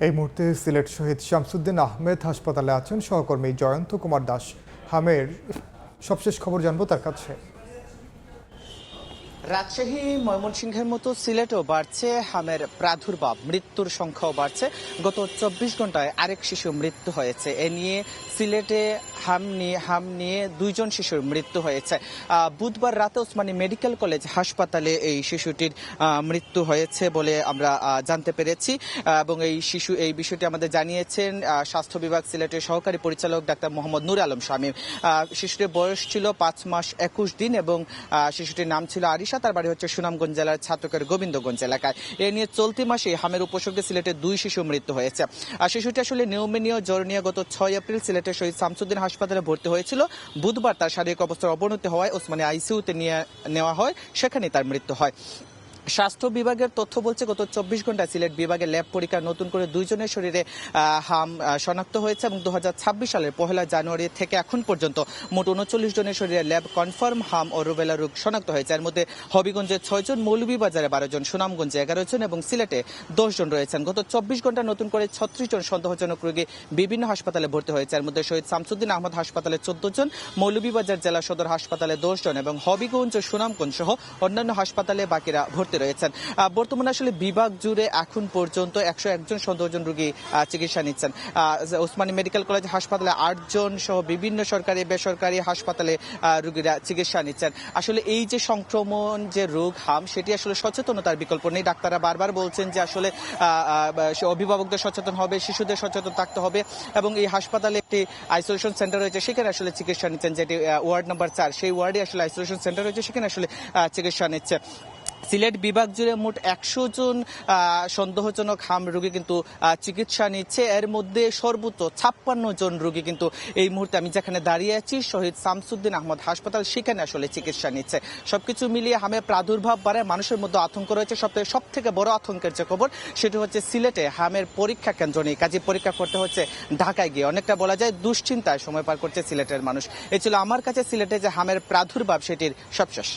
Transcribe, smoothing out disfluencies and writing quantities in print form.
এই মুহূর্তে সিলেট শহীদ শামসুদ্দিন আহমেদ হাসপাতালে আছেন সহকর্মী জয়ন্ত কুমার দাস। হামের সবশেষ খবর জানবো তার কাছে। রাজশাহী, ময়মনসিংহের মতো সিলেটেও বাড়ছে হামের প্রাদুর্ভাব, মৃত্যুর সংখ্যাও বাড়ছে। গত 24 ঘন্টায় আরেক শিশু মৃত্যু হয়েছে। এ নিয়ে সিলেটে হাম নিয়ে 2 জন শিশুর মৃত্যু হয়েছে। বুধবার রাতে ওসমানী মেডিকেল কলেজ হাসপাতালে এই শিশুটির মৃত্যু হয়েছে বলে আমরা জানতে পেরেছি এবং এই বিষয়টি আমাদের জানিয়েছেন স্বাস্থ্য বিভাগ সিলেটের সহকারী পরিচালক ডাক্তার মোহাম্মদ নূর আলম শামীম। শিশুটির বয়স ছিল 5 মাস 21 দিন এবং শিশুটির নাম ছিল আরিশা। তার বাড়ি হচ্ছে সুনামগঞ্জ জেলার ছাত্রকের গোবিন্দগঞ্জ এলাকায়। এ নিয়ে চলতি মাসে হামের উপসর্গে সিলেটে 2 শিশু মৃত্যু হয়েছে। শিশুটি আসলে নিউমোনিয়া জ্বর নিয়ে গত 6 এপ্রিল সিলেটের শহীদ শামসুদ্দিন হাসপাতালে ভর্তি হয়েছিল। বুধবার তার শারীরিক অবস্থার অবনতি হওয়ায় ওসমানী আইসিইউতে নেওয়া হয়, সেখানে তার মৃত্যু হয়। স্বাস্থ্য বিভাগের তথ্য বলছে গত 24 ঘন্টায় সিলেট বিভাগের ল্যাব পরীক্ষা নতুন করে 2 জনের শরীরে হাম শনাক্ত হয়েছে এবং 2026 সালের 1 জানুয়ারি থেকে এখন পর্যন্ত মোট 39 জনের শরীরে ল্যাব কনফার্ম হাম ও রুবেলা রোগ শনাক্ত হয়েছে। এর মধ্যে হবিগঞ্জে 6 জন, মৌলভীবাজারে 12 জন, সুনামগঞ্জে 11 জন এবং সিলেটে 10 জন রয়েছেন। গত 24 ঘন্টা নতুন করে 36 জন সন্দেহজনক রোগী বিভিন্ন হাসপাতালে ভর্তি হয়েছে। এর মধ্যে শহীদ শামসুদ্দিন আহমদ হাসপাতালে 14 জন, মৌলভীবাজার জেলা সদর হাসপাতালে 10 জন এবং হবিগঞ্জ ও সুনামগঞ্জ সহ অন্যান্য হাসপাতালে বাকিরা ভর্তি রয়েছেন। বর্তমানে আসলে বিভাগ জুড়ে এখন পর্যন্ত 101 জন সন্দেহজন রোগী চিকিৎসা নিচ্ছেন। ওসমানী মেডিকেল কলেজ হাসপাতালে 8 জন সহ বিভিন্ন সরকারি বেসরকারি হাসপাতালে রোগীরা চিকিৎসা নিচ্ছেন। আসলে এই যে সংক্রমণ যে রোগ হাম, সেটি আসলে সচেতনতার বিকল্প নেই। ডাক্তাররা বারবার বলছেন যে আসলে অভিভাবকদের সচেতন হবে, শিশুদের সচেতন থাকতে হবে এবং এই হাসপাতালে একটি আইসোলেশন সেন্টার রয়েছে, সেখানে আসলে চিকিৎসা নিচ্ছেন, যেটি ওয়ার্ড নাম্বার 4, সেই ওয়ার্ডে আসলে আইসোলেশন সেন্টার রয়েছে, সেখানে আসলে চিকিৎসা নিচ্ছে। সিলেট বিভাগ জুড়ে মোট 100 জন সন্দেহজনক হাম রোগী কিন্তু চিকিৎসা নিচ্ছে। এর মধ্যে সর্বোচ্চ 56 জন রোগী কিন্তু এই মুহূর্তে আমি যেখানে দাঁড়িয়ে আছি শহীদ শামসুদ্দিন আহমদ হাসপাতাল, সেখানে আসলে চিকিৎসা নিচ্ছে। সবকিছু মিলিয়ে হামের প্রাদুর্ভাব বাড়ায় মানুষের মধ্যে আতঙ্ক রয়েছে। সব থেকে বড় আতঙ্কের যে খবর সেটি হচ্ছে সিলেটে হামের পরীক্ষা কেন্দ্র নেই, কাজে পরীক্ষা করতে হচ্ছে ঢাকায় গিয়ে। অনেকটা বলা যায় দুশ্চিন্তায় সময় পার করছে সিলেটের মানুষ। এই ছিল আমার কাছে সিলেটে যে হামের প্রাদুর্ভাব সেটির সবশেষ।